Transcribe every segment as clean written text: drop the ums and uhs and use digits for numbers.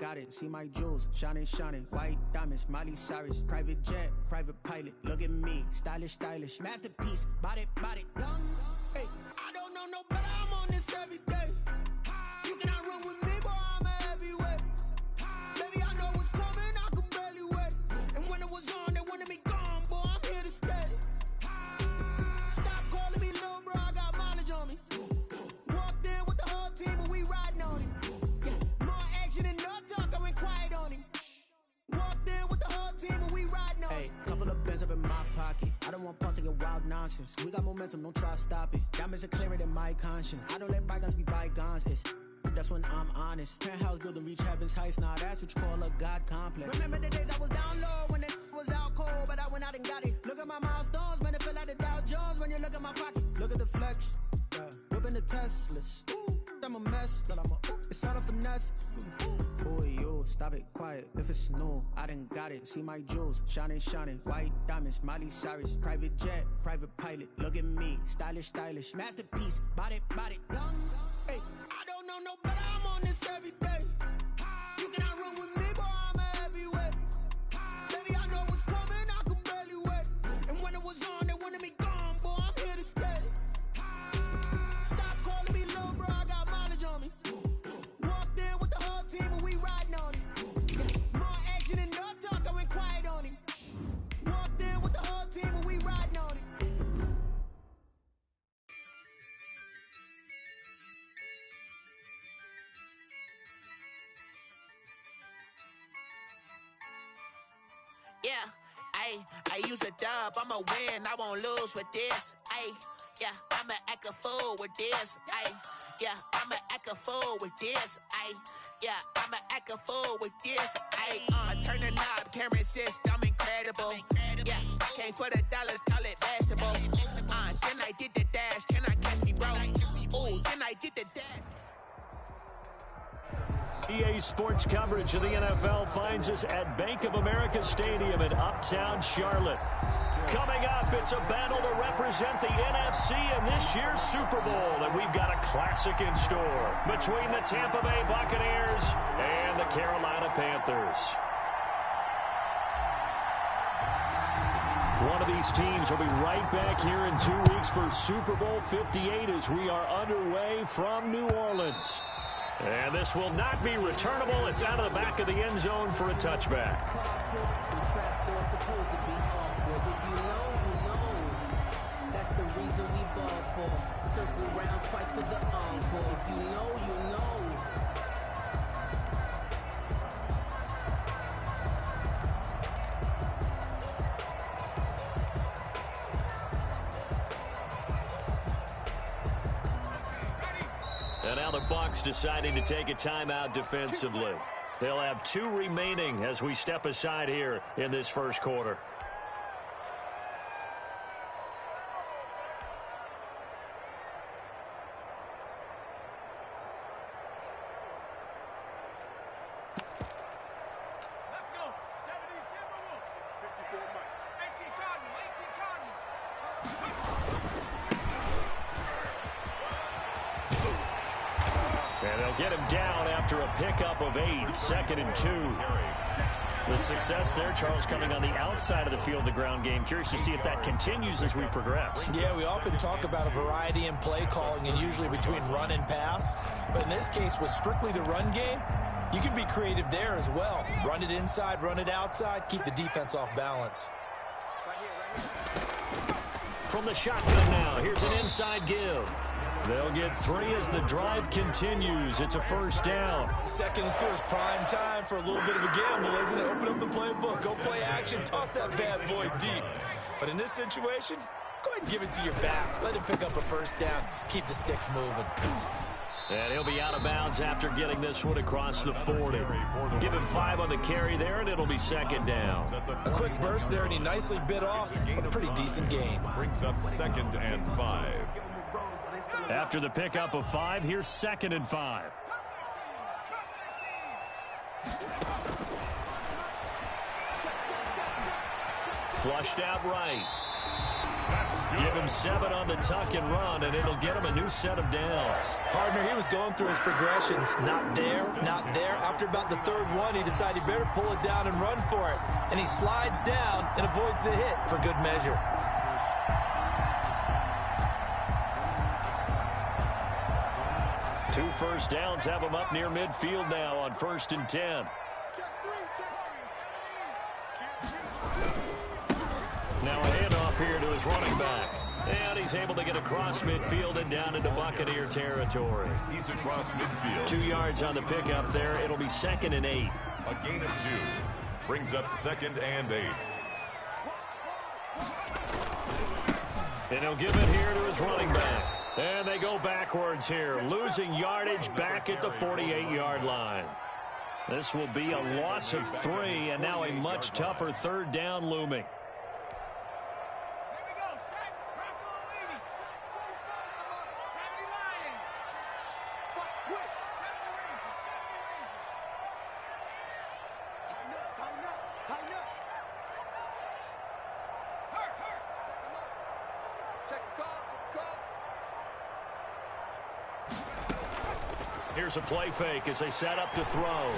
got it. See my jewels, shining, shining. White diamonds, Miley Cyrus. Private jet, private pilot. Look at me, stylish, stylish. Masterpiece, body, body. Hey, I don't know no better. I'm on this every day. You cannot run with me, boy. I'm a heavyweight. Baby, I know what's coming. I could barely wait. And when it was on, they wanted me gone, boy. I'm here to stay. Stop calling me little bro. I got mileage on me. Walked in with the whole team, and we riding on him. More action and no talk. I went quiet on him. Walked in with the whole team, and we riding on him. Hey, couple of bands up in my pocket. I don't want pulse to get wild nonsense. We got momentum, don't try to stop it. Diamonds are clearer than my conscience. I don't let bygones be bygones. That's when I'm honest. Penthouse building reach heaven's heights. Now that's what you call a God complex. Remember the days I was down low when it was out cold, but I went out and got it. Look at my milestones, man, it feel like the Dow Jones when you look at my pocket. Look at the flex, whipping the Teslas. I'm a mess, but it's all a finesse. Boy, yo, stop it, quiet. If it's new, I done got it. See my jewels, shining, shining. White diamonds, Miley Cyrus. Private jet, private pilot. Look at me, stylish, stylish. Masterpiece, body, body. Hey, I don't know no better. I'm on this every day. You cannot run with me, boy. I'm a heavyweight. Baby, I know what's coming. I could barely wait. And when it was on, they wanted me gone, boy. I'm here to stay. Stop calling me little bro. I got mileage on me. Walked in with the whole team, and we riding on him. More action and no talk. I went quiet on him. Walked in with the whole team, and we riding on him. Yeah, I use a dub, I'ma win, I won't lose with this. Yeah, I'ma act a fool with this. Yeah, I'ma act a fool with this. Yeah, I'ma act a fool with this. I turn the knob, can't resist, I'm incredible. Yeah, came for the dollars, call it vegetable. Then I did the dash, can I catch me, bro? Ooh, then I did the dash. EA Sports coverage of the NFL finds us at Bank of America Stadium in Uptown Charlotte. Coming up, it's a battle to represent the NFC in this year's Super Bowl, and we've got a classic in store between the Tampa Bay Buccaneers and the Carolina Panthers. One of these teams will be right back here in 2 weeks for Super Bowl 58 as we are underway from New Orleans. And this will not be returnable. It's out of the back of the end zone for a touchback. That's the reason we ball for. Circle round twice for the encore. If you know, you know. And now the Bucs deciding to take a timeout defensively. They'll have 2 remaining as we step aside here in this first quarter. And they'll get him down after a pickup of 8, 2nd and 2. The success there, Charles, coming on the outside of the field, the ground game. Curious to see if that continues as we progress. Yeah, we often talk about a variety in play calling and usually between run and pass. But in this case, with strictly the run game, you can be creative there as well. Run it inside, run it outside, keep the defense off balance. From the shotgun now, here's an inside give. They'll get 3 as the drive continues. It's a first down. 2nd and 2 is prime time for a little bit of a gamble, isn't it? Open up the playbook, go play action, toss that bad boy deep. But in this situation, go ahead and give it to your back. Let him pick up a first down. Keep the sticks moving. And he'll be out of bounds after getting this one across the 40. Give him 5 on the carry there, and it'll be 2nd down. A quick burst there, and he nicely bit off a pretty decent gain. Brings up 2nd and 5. After the pickup of 5, here's 2nd and 5. Flushed out right. Give him 7 on the tuck and run, and it'll get him a new set of downs. Partner, he was going through his progressions. Not there, not there. After about the third one, he decided he better pull it down and run for it. And he slides down and avoids the hit for good measure. Two first downs have him up near midfield now on 1st and 10. Now a handoff here to his running back. And he's able to get across midfield and down into Buccaneer territory. He's across midfield. 2 yards on the pickup there. It'll be 2nd and 8. A gain of 2. Brings up 2nd and 8. And he'll give it here to his running back. And they go backwards here, losing yardage back at the 48-yard line. This will be a loss of 3, and now a much tougher 3rd down looming. Here's a play fake as they set up to throw.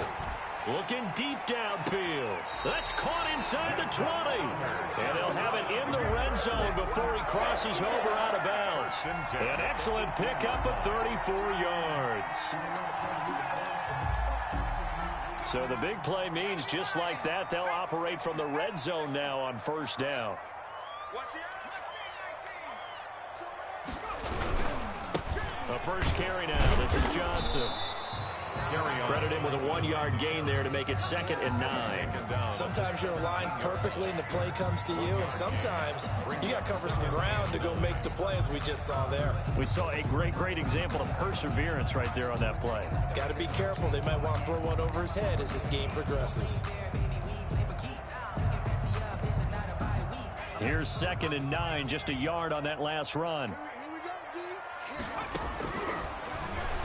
Looking deep downfield. That's caught inside the 20. And they'll have it in the red zone before he crosses over out of bounds. An excellent pickup of 34 yards. So the big play means just like that, they'll operate from the red zone now on 1st down. The first carry now. This is Johnson. Credit him with a 1-yard gain there to make it 2nd and 9. Sometimes you're aligned perfectly and the play comes to you, and sometimes you got to cover some ground to go make the play, as we just saw there. We saw a great example of perseverance right there on that play. Got to be careful. They might want to throw one over his head as this game progresses. Here's 2nd and 9, just a yard on that last run.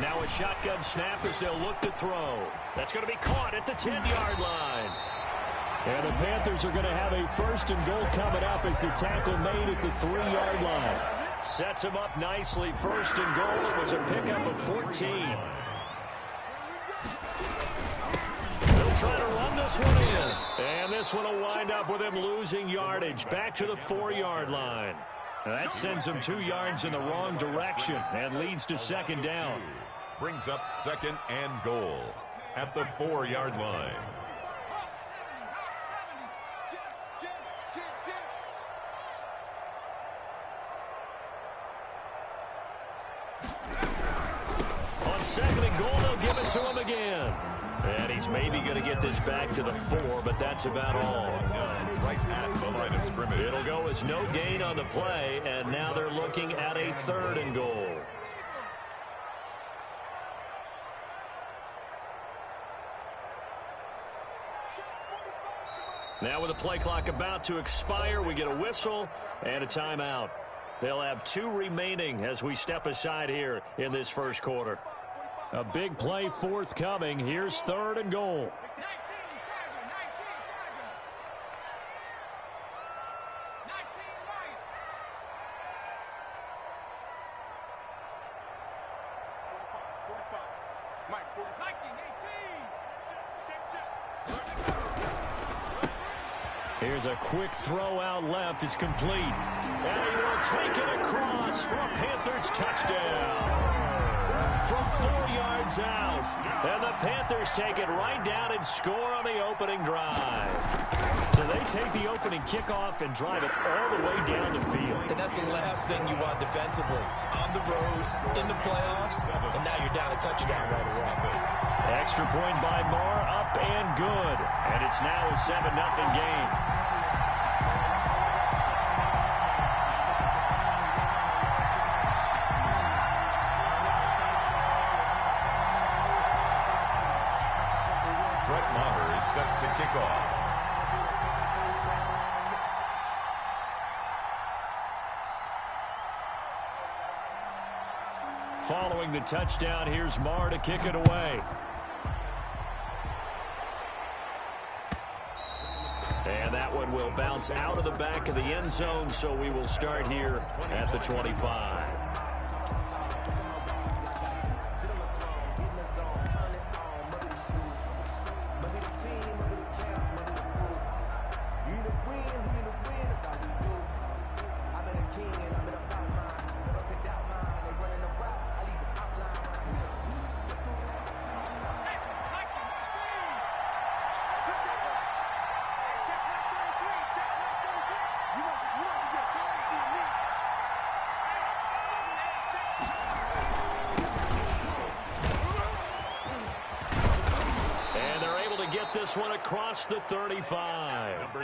Now a shotgun snap as they'll look to throw. That's going to be caught at the 10-yard line. And the Panthers are going to have a 1st and goal coming up as the tackle made at the 3-yard line. Sets him up nicely. 1st and goal. It was a pickup of 14. They'll try to run this one in. And this one will wind up with him losing yardage back to the 4-yard line. That sends him 2 yards in the wrong direction and leads to 2nd down. Brings up 2nd and goal at the 4-yard line. On 2nd and goal, they'll give it to him again. And he's maybe going to get this back to the 4, but that's about all. Right at the line of scrimmage. It'll go as no gain on the play, and now they're looking at a 3rd and goal. Now with the play clock about to expire, we get a whistle and a timeout. They'll have 2 remaining as we step aside here in this 1st quarter. A big play forthcoming. Here's 3rd and goal. Here's a quick throw out left. It's complete. And he will take it across for a Panthers touchdown. From 4 yards out. And the Panthers take it right down and score on the opening drive. So they take the opening kickoff and drive it all the way down the field. And that's the last thing you want defensively. On the road, in the playoffs, and now you're down a touchdown right away. Extra point by Marr, up and good. And it's now a 7-0 game. Set to kick off. Following the touchdown, here's Marr to kick it away. And that one will bounce out of the back of the end zone, so we will start here at the 25. This one across the 35.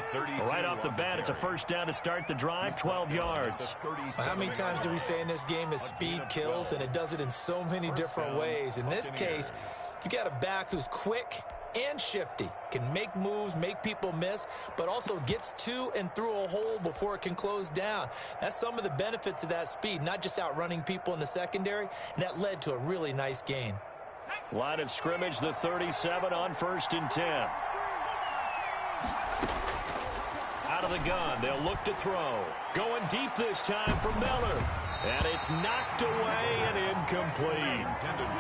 Right off the bat, it's a first down to start the drive, 12 yards. Well, how many times do we say in this game is speed kills, and it does it in so many different ways. In this case, you got a back who's quick and shifty, can make moves, make people miss, but also gets to and through a hole before it can close down. That's some of the benefits of that speed, not just outrunning people in the secondary, and that led to a really nice gain. Line of scrimmage, the 37 on 1st and 10. Out of the gun, they'll look to throw. Going deep this time for Miller. And it's knocked away and incomplete.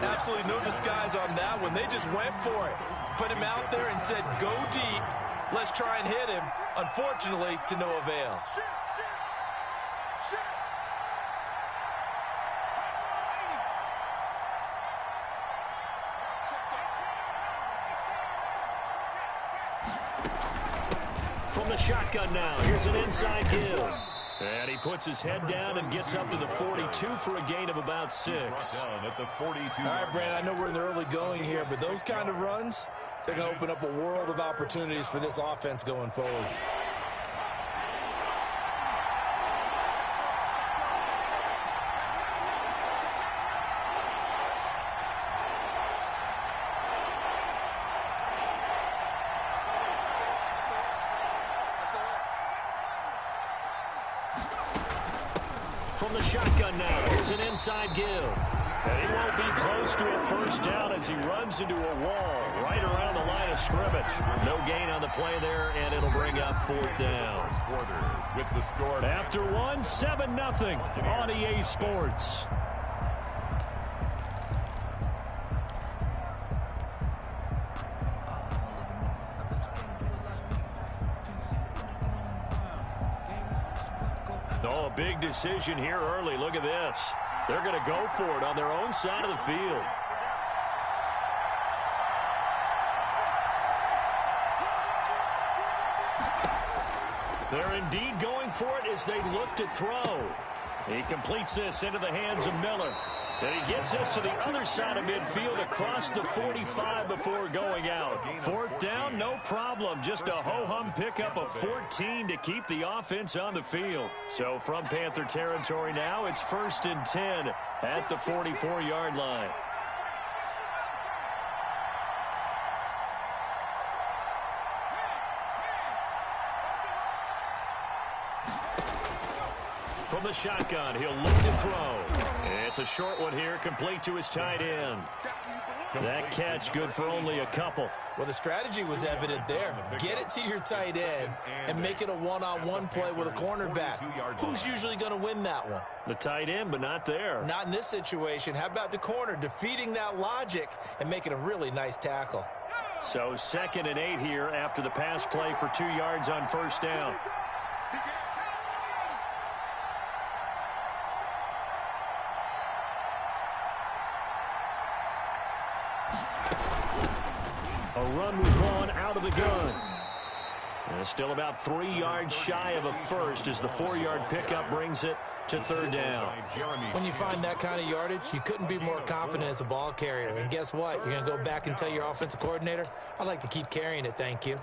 Absolutely no disguise on that one. They just went for it. Put him out there and said, go deep. Let's try and hit him. Unfortunately, to no avail. From the shotgun now, here's an inside give. And he puts his head down and gets up to the 42 for a gain of about 6. At the 42. All right, Brandon, I know we're in the early going here, but those kind of runs, they're going to open up a world of opportunities for this offense going forward. From the shotgun now, here's an inside give. And he won't be close to a first down as he runs into a wall right around the line of scrimmage. No gain on the play there, and it'll bring up 4th down. With the score. After one, 7-0 on EA Sports. Oh, a big decision here early. Look at this. They're going to go for it on their own side of the field. They're indeed going for it as they look to throw. He completes this into the hands of Miller. And he gets this to the other side of midfield across the 45 before going out. 4th down, no problem. Just a ho-hum pickup of 14 to keep the offense on the field. So from Panther territory now, it's 1st and 10 at the 44-yard line. From the shotgun, he'll look to throw. It's a short one here, complete to his tight end. That catch good for only a couple. Well, the strategy was evident there. Get it to your tight end and make it a one-on-one play with a cornerback. Who's usually going to win that one? The tight end, but not there. Not in this situation. How about the corner defeating that logic and making a really nice tackle? So 2nd and 8 here after the pass play for 2 yards on 1st down. A run with Vaughn out of the gun. And still about 3 yards shy of a first as the 4-yard pickup brings it to 3rd down. When you find that kind of yardage, you couldn't be more confident as a ball carrier. And guess what? You're going to go back and tell your offensive coordinator, I'd like to keep carrying it, thank you.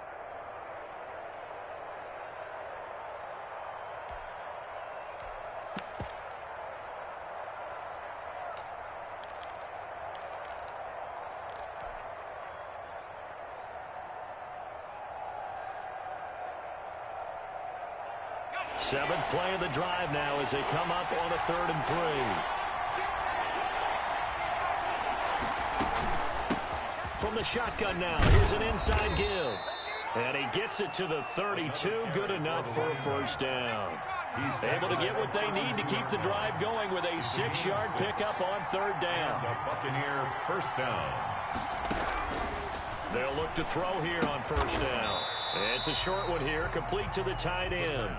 Seventh play of the drive now as they come up on a 3rd and 3. From the shotgun now, here's an inside give. And he gets it to the 32. Good enough for a first down. Able to get what they need to keep the drive going with a 6-yard pickup on third down. The Buccaneer first down. They'll look to throw here on first down. It's a short one here, complete to the tight end.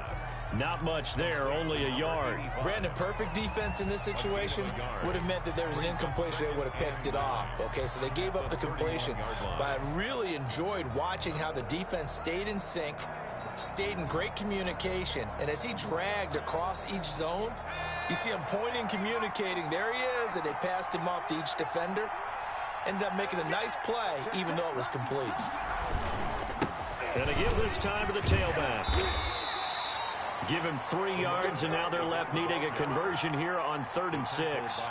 Not much there, only a yard. Brandon, perfect defense in this situation would have meant that there was an incompletion. They would have picked it off. Okay, so they gave up the completion. But I really enjoyed watching how the defense stayed in sync, stayed in great communication. And as he dragged across each zone, you see him pointing, communicating. There he is, and they passed him off to each defender. Ended up making a nice play, even though it was complete. And to give this time to the tailback. Give him 3 yards, and now they're left needing a conversion here on 3rd and 6.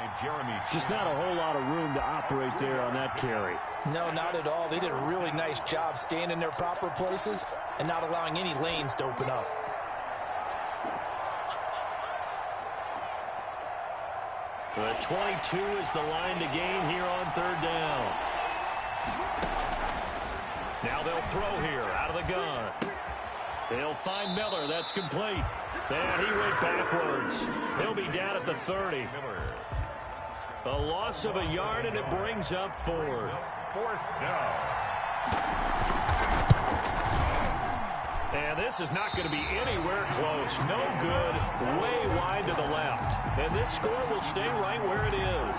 Just not a whole lot of room to operate there on that carry. No, not at all. They did a really nice job staying in their proper places and not allowing any lanes to open up. The 22 is the line to gain here on 3rd down. Now they'll throw here out of the gun. They'll find Miller. That's complete. And he went backwards. He'll be down at the 30. A loss of a yard, and it brings up 4th. 4th down. And this is not going to be anywhere close. No good. Way wide to the left. And this score will stay right where it is.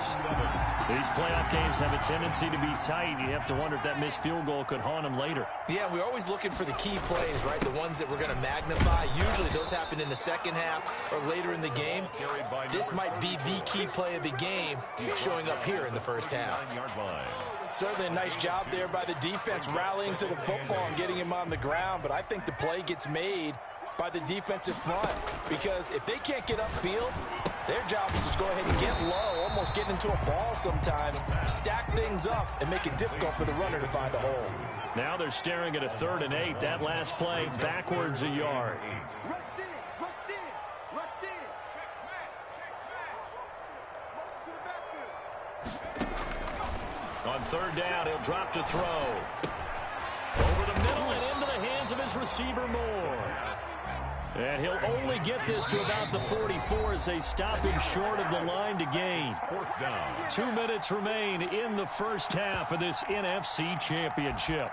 These playoff games have a tendency to be tight. You have to wonder if that missed field goal could haunt them later. Yeah, we're always looking for the key plays, right? The ones that we're going to magnify. Usually those happen in the second half or later in the game. This might be the key play of the game showing up here in the first half. Certainly a nice job there by the defense rallying to the football and getting him on the ground, but I think the play gets made by the defensive front because if they can't get upfield, their job is to go ahead and get low, almost get into a ball sometimes, stack things up, and make it difficult for the runner to find a hole. Now they're staring at a 3rd and 8. That last play backwards a yard. On 3rd down, he'll drop to throw. Over the middle and into the hands of his receiver, Moore. And he'll only get this to about the 44 as they stop him short of the line to gain. 4th down. 2 minutes remain in the first half of this NFC Championship.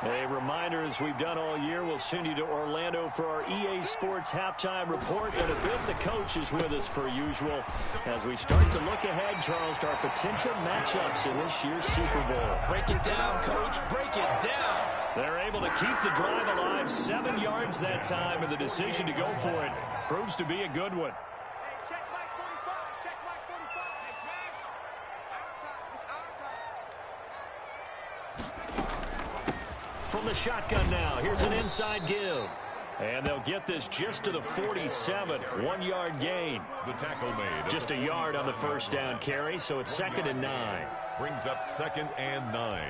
A reminder, as we've done all year, we'll send you to Orlando for our EA Sports halftime report. In a bit, the coach is with us per usual as we start to look ahead, Charles, to our potential matchups in this year's Super Bowl. Break it down, Coach. Break it down. They're able to keep the drive alive, 7 yards that time, and the decision to go for it proves to be a good one. From the shotgun now, here's an inside give. And they'll get this just to the 47, 1-yard gain. The tackle made. Just a yard on the first down carry, so it's 2nd and 9. Brings up 2nd and 9.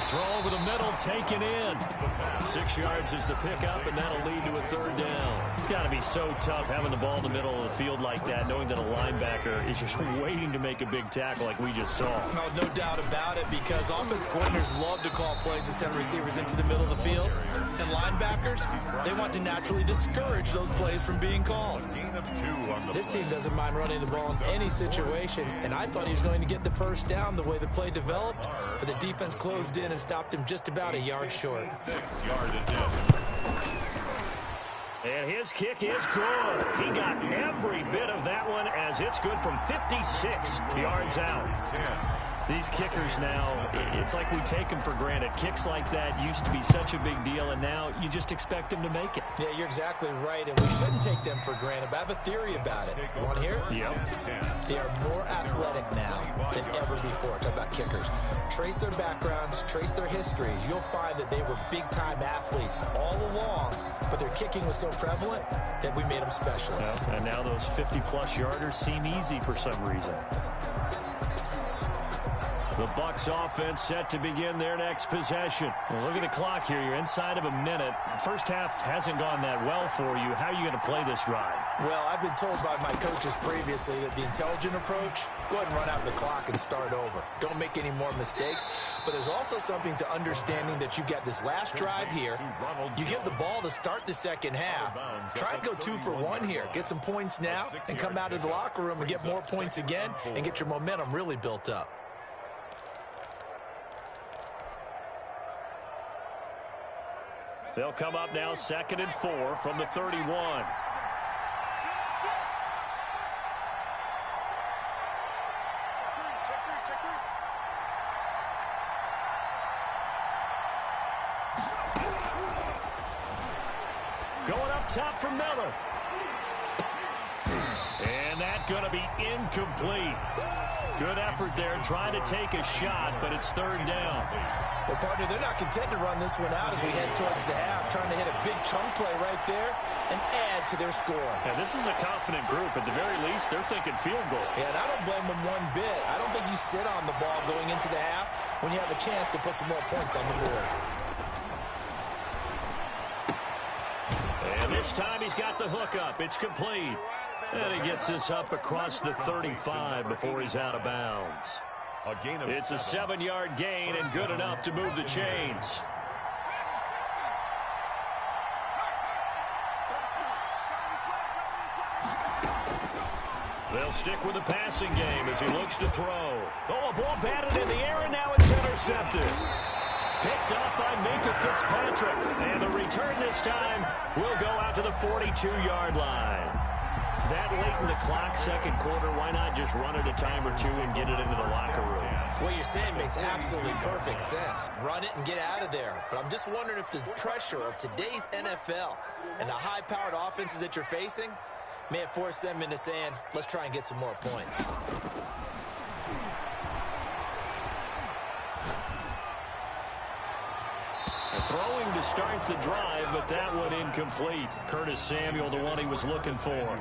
Throw over the middle, taken in. 6 yards is the pickup, and that'll lead to a 3rd down. It's got to be so tough having the ball in the middle of the field like that, knowing that a linebacker is just waiting to make a big tackle like we just saw. No doubt about it, because offense coordinators love to call plays to send receivers into the middle of the field. And linebackers, they want to naturally discourage those plays from being called. This team doesn't mind running the ball in any situation, and I thought he was going to get the first down the way the play developed, but the defense closed in and stopped him just about a yard short. 6-yard And his kick is good. He got every bit of that one as it's good from 56 yards out. These kickers now, it's like we take them for granted. Kicks like that used to be such a big deal, and now you just expect them to make it. Yeah, you're exactly right, and we shouldn't take them for granted, but I have a theory about it. You want to hear it? Yep. They are more athletic now than ever before. Talk about kickers. Trace their backgrounds, trace their histories. You'll find that they were big-time athletes all along, but their kicking was so prevalent that we made them specialists. Well, and now those 50-plus yarders seem easy for some reason. The Bucs offense set to begin their next possession. Well, look at the clock here. You're inside of a minute. First half hasn't gone that well for you. How are you going to play this drive? Well, I've been told by my coaches previously that the intelligent approach, go ahead and run out the clock and start over. Don't make any more mistakes. But there's also something to understanding that you got this last drive here. You give the ball to start the second half. Try and go 2 for 1 here. Get some points now and come out of the locker room and get more points again and get your momentum really built up. They'll come up now 2nd and 4 from the 31. Going up top for Miller. And that's going to be incomplete. Good effort there, trying to take a shot, but it's 3rd down. Well, partner, they're not content to run this one out as we head towards the half, trying to hit a big chunk play right there and add to their score. Yeah, this is a confident group. At the very least, they're thinking field goal. Yeah, and I don't blame them one bit. I don't think you sit on the ball going into the half when you have a chance to put some more points on the board. And this time he's got the hook up. It's complete. And he gets this up across the 35 before he's out of bounds. It's a 7-yard gain and good enough to move the chains. They'll stick with the passing game as he looks to throw. Oh, a ball batted in the air, and now it's intercepted. Picked up by Minka Fitzpatrick. And the return this time will go out to the 42-yard line. That late in the clock, second quarter, why not just run it a time or two and get it into the locker room? What you're saying makes absolutely perfect sense. Run it and get out of there. But I'm just wondering if the pressure of today's NFL and the high-powered offenses that you're facing may have forced them into saying, let's try and get some more points. Throwing to start the drive, but that one incomplete. Curtis Samuel, the one he was looking for.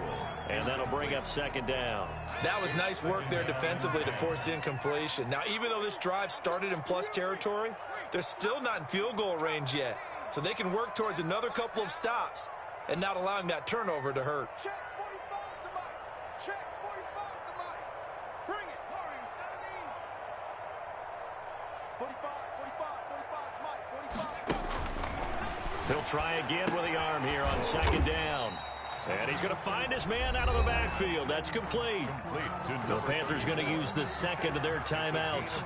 And that'll bring up 2nd down. That was nice work there defensively to force incompletion. Now, even though this drive started in plus territory, they're still not in field goal range yet. So they can work towards another couple of stops and not allowing that turnover to hurt. Check 45 to Mike. Check 45 to Mike. Bring it. Warriors 17. 45, 45, 45, Mike. 45. He'll try again with the arm here on 2nd down. And he's going to find his man out of the backfield. That's complete. The Panthers going to use the second of their timeouts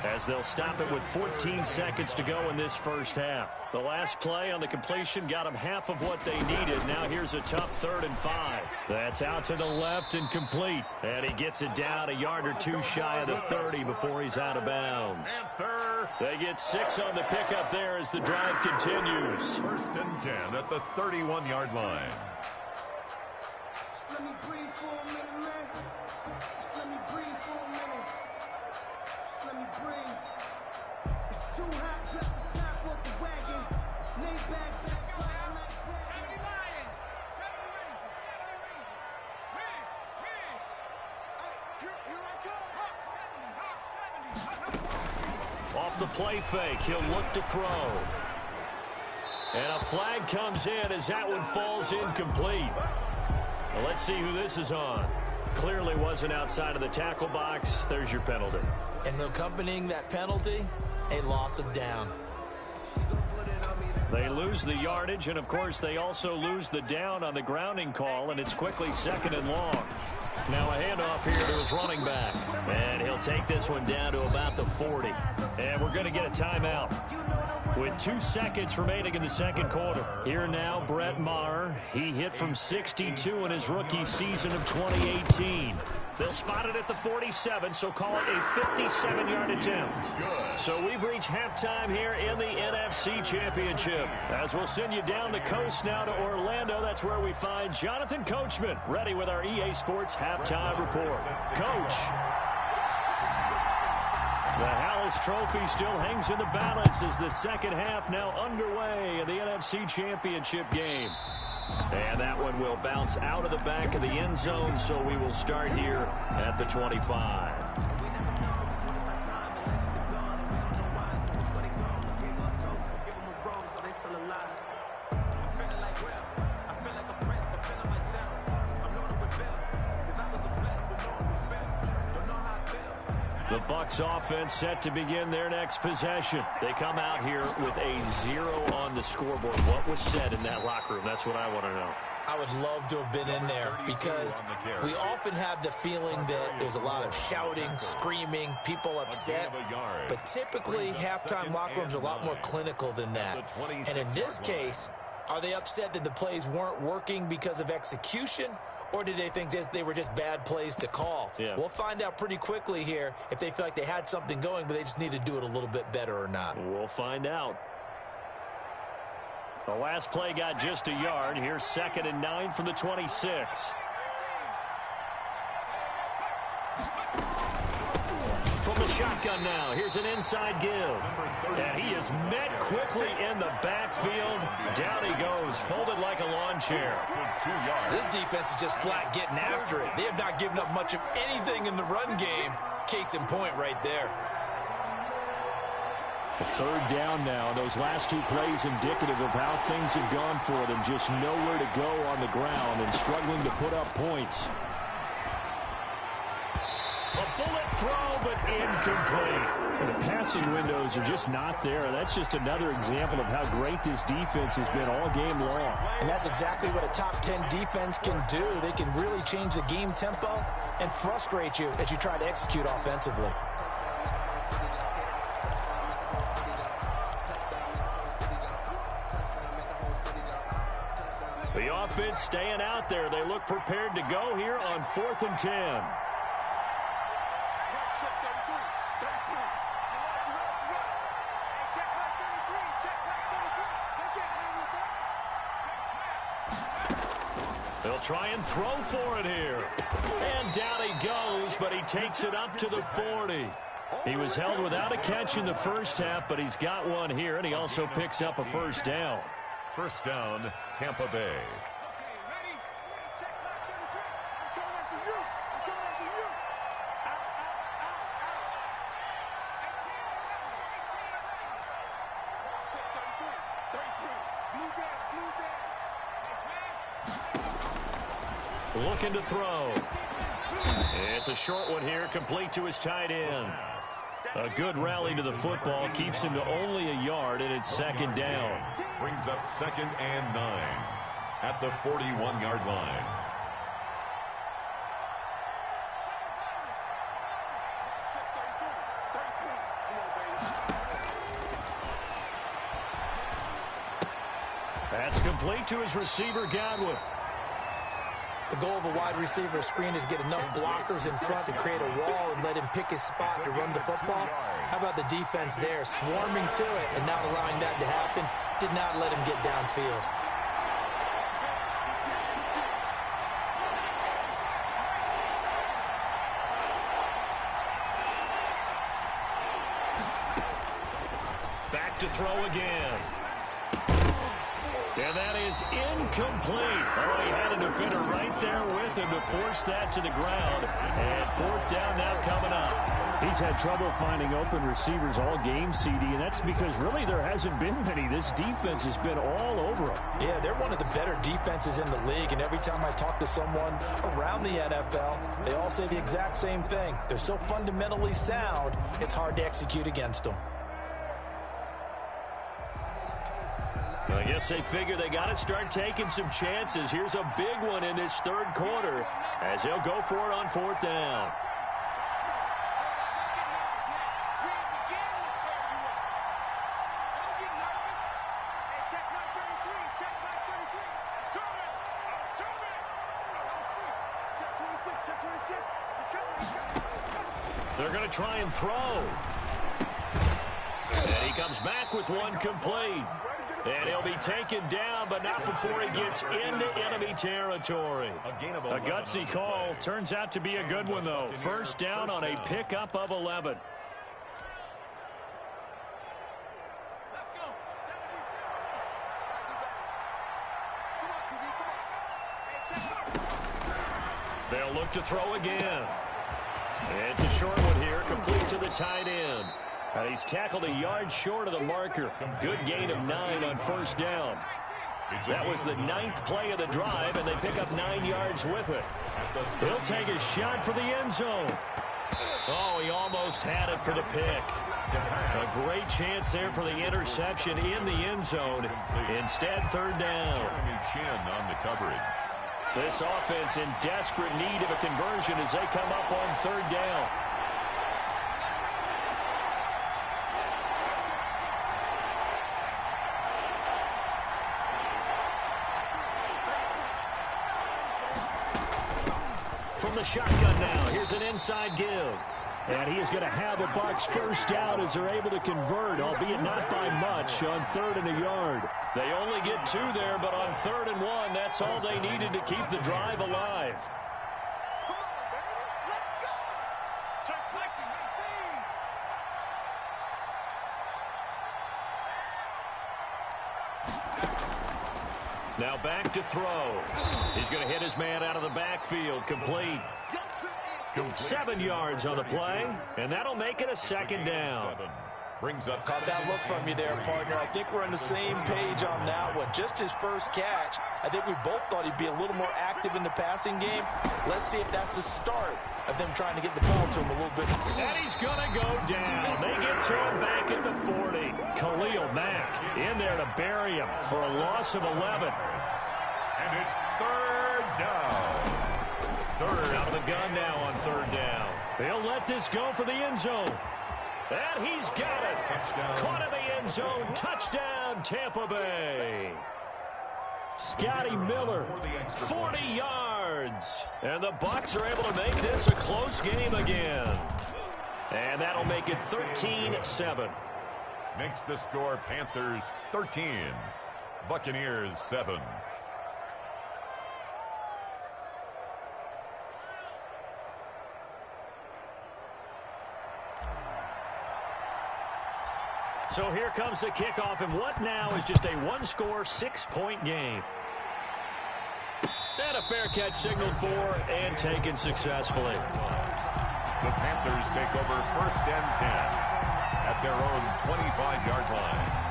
as they'll stop it with 14 seconds to go in this first half. The last play on the completion got them half of what they needed. Now here's a tough 3rd and 5. That's out to the left and complete. And he gets it down a yard or two shy of the 30 before he's out of bounds. They get 6 on the pickup there as the drive continues. 1st and 10 at the 31-yard line. Let me breathe for a minute, man. Just let me breathe for a minute. Just let me breathe. It's too hot, drop the top off the wagon. Lay back, best flying like 70 Lions. 70 Rangers. 70 Rangers. Here I come. Hawk 70. Hawk 70. Off the play fake, he'll look to throw. And a flag comes in as that one falls incomplete. Well, let's see who this is on. Clearly wasn't outside of the tackle box. There's your penalty. And accompanying that penalty, a loss of down. They lose the yardage, and, of course, they also lose the down on the grounding call, and it's quickly 2nd and long. Now a handoff here to his running back. And he'll take this one down to about the 40. And we're going to get a timeout. with 2 seconds remaining in the second quarter. Here now, Brett Maher. He hit from 62 in his rookie season of 2018. They'll spot it at the 47, so call it a 57-yard attempt. So we've reached halftime here in the NFC Championship. As we'll send you down the coast now to Orlando, that's where we find Jonathan Coachman, ready with our EA Sports Halftime Report. Coach. The Hallis Trophy still hangs in the balance as the second half now underway in the NFC Championship game. And that one will bounce out of the back of the end zone, so we will start here at the 25. The Bucs offense set to begin their next possession. They come out here with a 0 on the scoreboard. What was said in that locker room? That's what I want to know. I would love to have been in there because we often have the feeling that there's a lot of shouting, screaming, people upset. But typically, halftime locker rooms are a lot more clinical than that. And in this case, are they upset that the plays weren't working because of execution? Or did they think they were just bad plays to call? Yeah. We'll find out pretty quickly here if they feel like they had something going, but they just need to do it a little bit better or not. We'll find out. The last play got just a yard. Here's 2nd and 9 from the 26. From the shotgun now, here's an inside give. And he is met quickly in the backfield. Down he goes, folded like a lawn chair. This defense is just flat getting after it. They have not given up much of anything in the run game. Case in point right there. A 3rd down now. Those last 2 plays indicative of how things have gone for them. Just nowhere to go on the ground and struggling to put up points. A bullet throw, but incomplete. And the passing windows are just not there. That's just another example of how great this defense has been all game long. And that's exactly what a top 10 defense can do. They can really change the game tempo and frustrate you as you try to execute offensively. The offense staying out there. They look prepared to go here on 4th and 10. They'll try and throw for it here. And down he goes, but he takes it up to the 40. He was held without a catch in the first half, but he's got one here, and he also picks up a first down. First down, Tampa Bay. Looking to throw. It's a short one here, complete to his tight end. A good rally to the football keeps him to only a yard, and it's 2nd down. Brings up 2nd and 9 at the 41-yard line. That's complete to his receiver, Godwin. The goal of a wide receiver screen is get enough blockers in front to create a wall and let him pick his spot to run the football. How about the defense there, swarming to it and not allowing that to happen? Did not let him get downfield. Back to throw again. And that is incomplete. Oh, he had a defender right there with him to force that to the ground. And 4th down now coming up. He's had trouble finding open receivers all game, CD, and that's because really there hasn't been many. This defense has been all over him. Yeah, they're one of the better defenses in the league, and every time I talk to someone around the NFL, they all say the exact same thing. They're so fundamentally sound, it's hard to execute against them. I guess they figure they got to start taking some chances. Here's a big one in this 3rd quarter as he'll go for it on 4th down. They're going to try and throw. And he comes back with one complete. And he'll be taken down, but not before he gets into enemy territory. A gutsy call. Turns out to be a good one, though. First down on a pickup of 11. They'll look to throw again. It's a short one here, complete to the tight end. He's tackled a yard short of the marker. Good gain of 9 on first down. That was the 9th play of the drive, and they pick up 9 yards with it. He'll take a shot for the end zone. Oh, he almost had it for the pick. A great chance there for the interception in the end zone. Instead, third down. On the coverage. This offense in desperate need of a conversion as they come up on third down. From the shotgun now, here's an inside give. And he is going to have the Bucs first down as they're able to convert, albeit not by much, on 3rd and a yard. They only get 2 there, but on 3rd and 1, that's all they needed to keep the drive alive. Now back to throw. He's going to hit his man out of the backfield, complete. 7 yards on the play, and that'll make it a second down. Brings up. Caught that look from you there, partner. I think we're on the same page on that one. Just his first catch. I think we both thought he'd be a little more active in the passing game. Let's see if that's the start of them trying to get the ball to him a little bit. And he's going to go down. They get to him back at the 40. Khalil Mack in there to bury him for a loss of 11. And it's third down. Third out of the gun now on third down. They'll let this go for the end zone. And he's got it. Touchdown. Caught in the end zone. Touchdown, Tampa Bay. Scotty Miller, 40 yards. And the Bucs are able to make this a close game again. And that'll make it 13-7. Makes the score Panthers 13, Buccaneers 7. So here comes the kickoff, and what now is just a one-score, 6-point game. And a fair catch signaled for and taken successfully. The Panthers take over 1st and 10 at their own 25-yard line.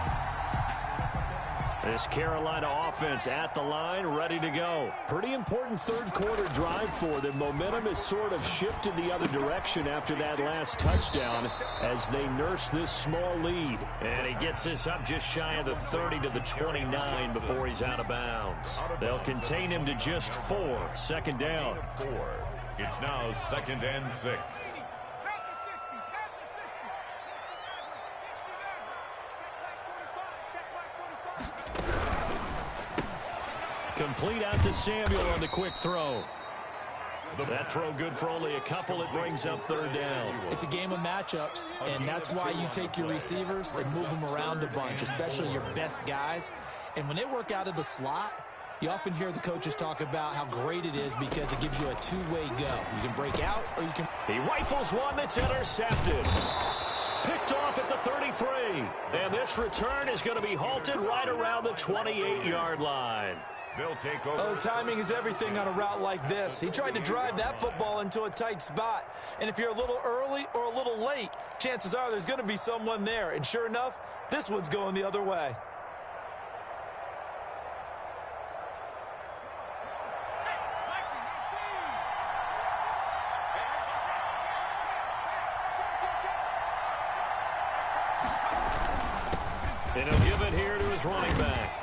This Carolina offense at the line, ready to go. Pretty important third-quarter drive for them. Momentum has sort of shifted the other direction after that last touchdown as they nurse this small lead. And he gets this up just shy of the 30 to the 29 before he's out of bounds. They'll contain him to just 4. Second down. 4. It's now 2nd and 6. Complete out to Samuel on the quick throw. That throw good for only a couple. It brings up third down. It's a game of matchups, and that's why you take your receivers and move them around a bunch, especially your best guys. And when they work out of the slot, you often hear the coaches talk about how great it is because it gives you a two-way go. You can break out or you can... He rifles one that's intercepted. Picked off at the 33. And this return is going to be halted right around the 28-yard line. They'll take over. Oh, timing is everything on a route like this. He tried to drive that football into a tight spot. And if you're a little early or a little late, chances are there's going to be someone there. And sure enough, this one's going the other way. And he'll give it here to his running back.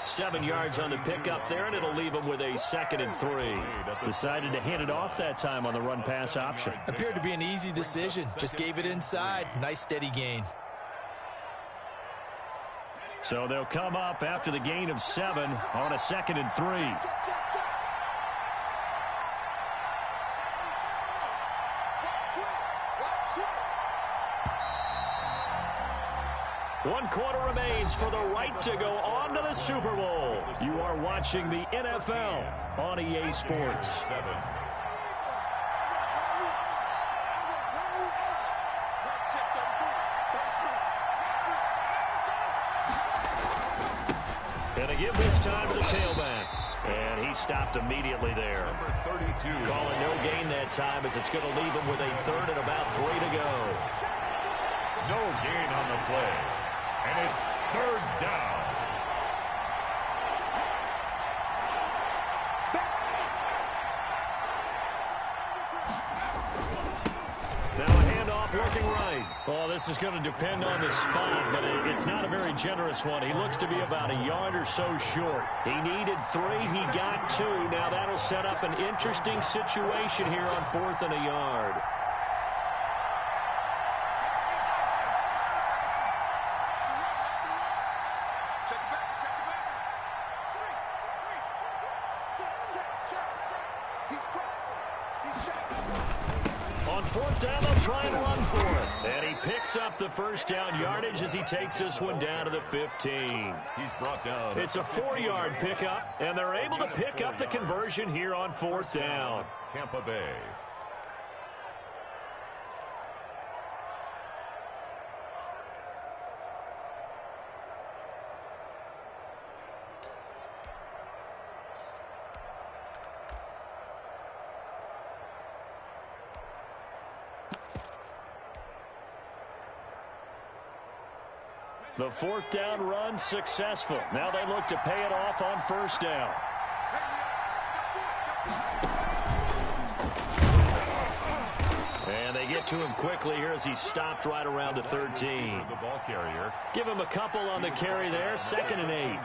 7 yards on the pickup there, and it'll leave him with a 2nd and 3. Decided to hand it off that time on the run-pass option. Appeared to be an easy decision. Just gave it inside. Nice steady gain. So they'll come up after the gain of 7 on a 2nd and 3. 1 quarter remains for the right to go on to the Super Bowl. You are watching the NFL on EA Sports. Gonna give this time to the tailback. And he stopped immediately there. Calling no gain that time as it's going to leave him with a third and about 3 to go. No gain on the play. And it's third down. Now a handoff looking right. Oh, this is going to depend on the spot, but it's not a very generous one. He looks to be about a yard or so short. He needed 3. He got 2. Now that'll set up an interesting situation here on 4th and a yard. On 4th down, they'll try and run for it. And he picks up the first down yardage as he takes this one down to the 15. He's brought down. It's a 4-yard pickup, and they're able to pick up the conversion here on 4th down. Tampa Bay. The 4th down run successful. Now they look to pay it off on 1st down. And they get to him quickly here as he stopped right around the 13. The ball carrier. Give him a couple on the carry there. 2nd and 8.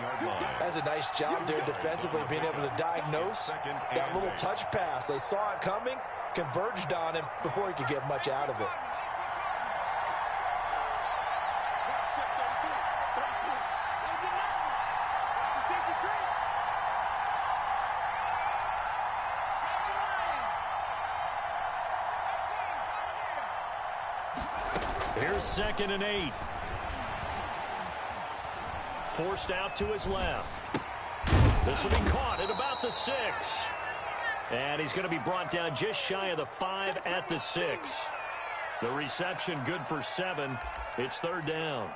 That's a nice job there defensively, being able to diagnose that little touch pass. They saw it coming, converged on him before he could get much out of it. Here's 2nd and 8. Forced out to his left. This will be caught at about the 6. And he's going to be brought down just shy of the 5 at the 6. The reception good for 7. It's 3rd down.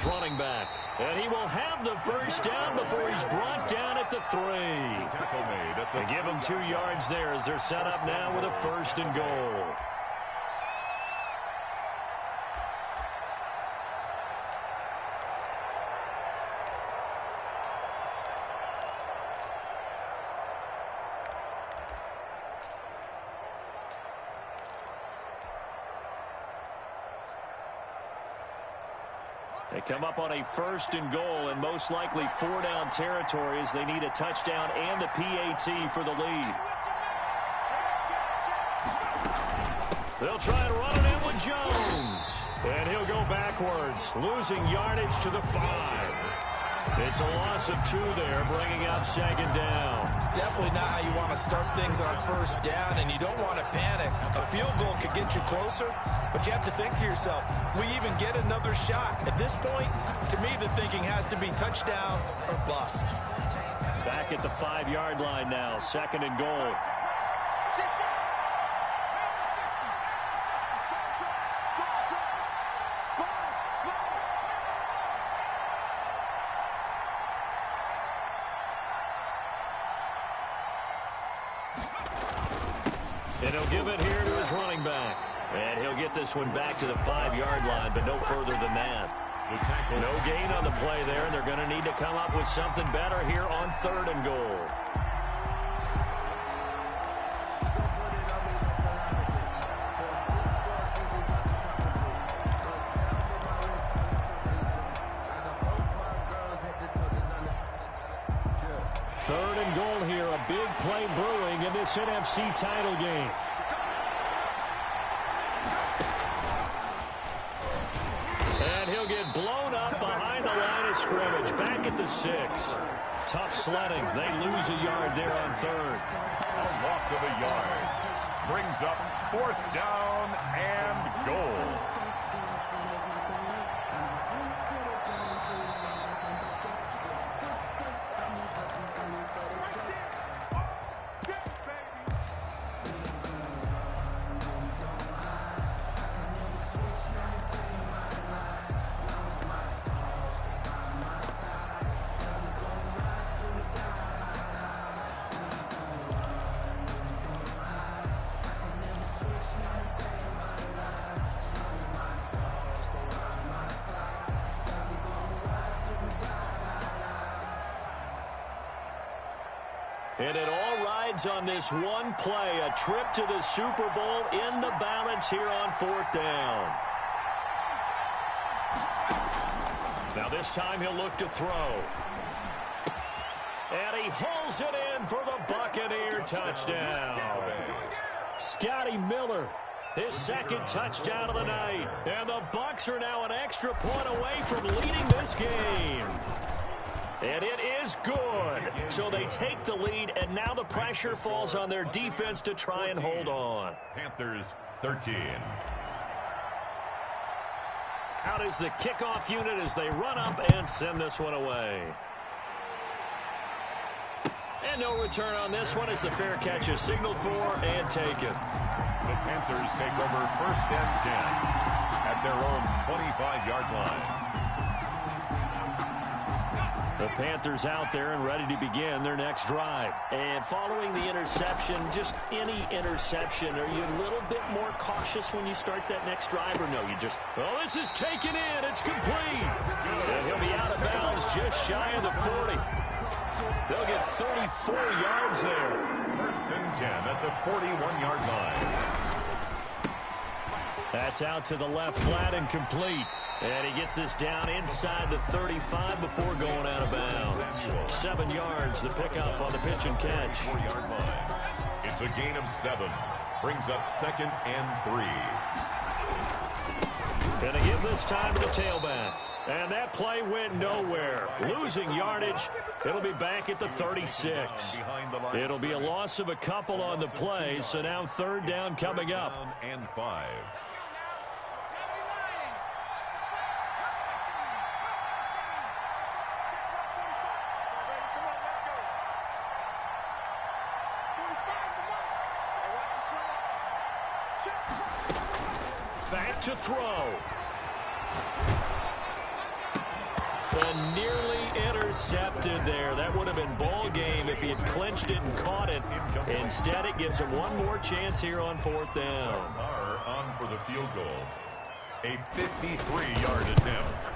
Running back. And he will have the first down before he's brought down at the 3. They give him 2 yards there as they're set up now with a 1st and goal. They come up on a 1st and goal and most likely 4-down territory as they need a touchdown and the PAT for the lead. They'll try and run it in with Jones. And he'll go backwards, losing yardage to the 5. It's a loss of 2 there, bringing up 2nd down. Definitely not how you want to start things on 1st down, and you don't want to panic. A field goal could get you closer, but you have to think to yourself, we even get another shot. At this point, to me, the thinking has to be touchdown or bust. Back at the 5-yard line now, 2nd and goal. And he'll give it here to his running back. And he'll get this one back to the 5-yard line, but no further than that. No gain on the play there, and they're going to need to come up with something better here on 3rd and goal. Third and goal here, a big play brewing in this NFC title game. And blown up behind the line of scrimmage. Back at the 6. Tough sledding. They lose a yard there on third. A loss of a yard. Brings up 4th down and goal. And it all rides on this one play, a trip to the Super Bowl in the balance here on 4th down. Now this time he'll look to throw. And he hauls it in for the Buccaneer touchdown. Scotty Miller, his 2nd touchdown of the night. And the Bucs are now an extra point away from leading this game. And it is good. So they take the lead, and now the pressure falls on their defense to try and hold on. Panthers 13. Out is the kickoff unit as they run up and send this one away. And no return on this one as the fair catch is signaled for and taken. The Panthers take over 1st and 10 at their own 25-yard line. The Panthers out there and ready to begin their next drive. And following the interception, just any interception, are you a little bit more cautious when you start that next drive, or no, you just, oh, this is taken in. It's complete. And he'll be out of bounds just shy of the 40. They'll get 34 yards there. 1st and 10 at the 41-yard line. That's out to the left flat and complete. And he gets this down inside the 35 before going out of bounds. 7 yards, the pickup on the pitch and catch. 4-yard line. It's a gain of 7. Brings up 2nd and 3. Gonna give this time to the tailback. And that play went nowhere. Losing yardage. It'll be back at the 36. It'll be a loss of a couple on the play, so now 3rd down coming up. And 5. Back to throw. And nearly intercepted there. That would have been ball game if he had clinched it and caught it. Instead, it gives him one more chance here on 4th down. On for the field goal. A 53-yard attempt.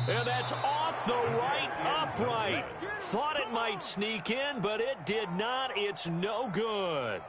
And that's off the right upright. Thought it might sneak in, but it did not. It's no good.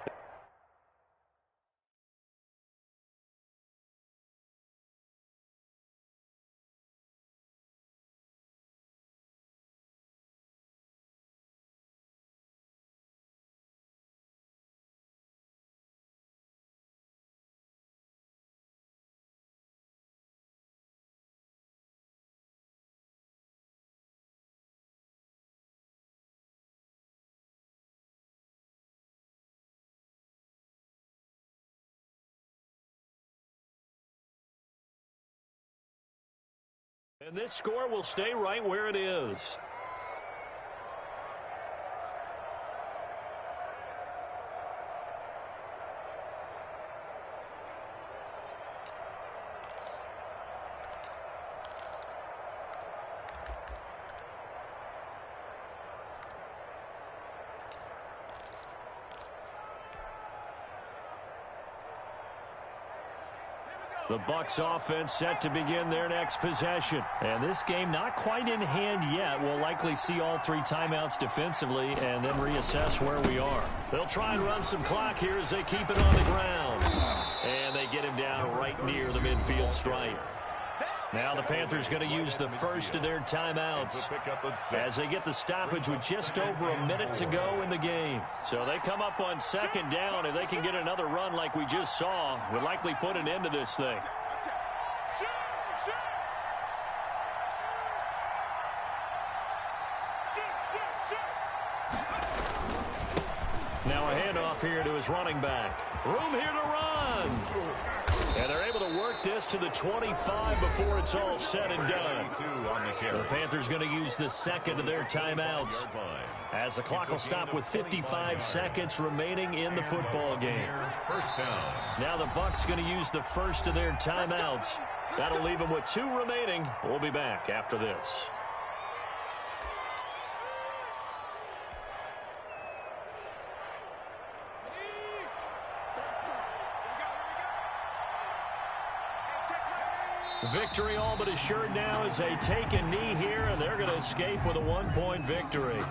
And this score will stay right where it is. The Bucs offense set to begin their next possession. And this game not quite in hand yet. We'll likely see all 3 timeouts defensively and then reassess where we are. They'll try and run some clock here as they keep it on the ground. And they get him down right near the midfield stripe. Now the Panthers going to use the first of their timeouts as they get the stoppage with just over a minute to go in the game. So they come up on 2nd down, and they can get another run like we just saw. Would likely put an end to this thing. Now a handoff here to his running back. Room here to run. And they're able to work this to the 25 before it's all said and done. The Panthers going to use the second of their timeouts, as the clock will stop with 55 seconds remaining in the football game. First down. Now the Bucs going to use the first of their timeouts. That'll leave them with 2 remaining. We'll be back after this. Victory all but assured now as they take a knee here, and they're going to escape with a 1-point victory.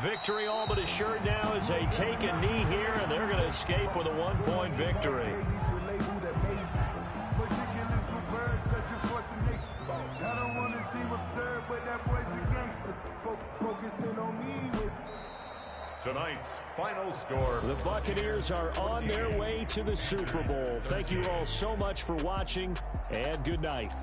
Victory all but assured now as they take a knee here, and they're going to escape with a 1-point victory. Tonight's final score. The Buccaneers are on their way to the Super Bowl. Thank you all so much for watching, and good night.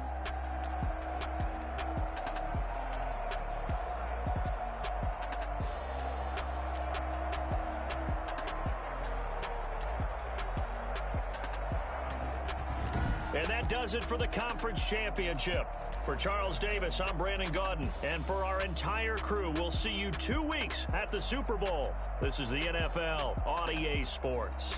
And that does it for the conference championship. For Charles Davis, I'm Brandon Gaudin. And for our entire crew, we'll see you 2 weeks at the Super Bowl. This is the NFL on EA Sports.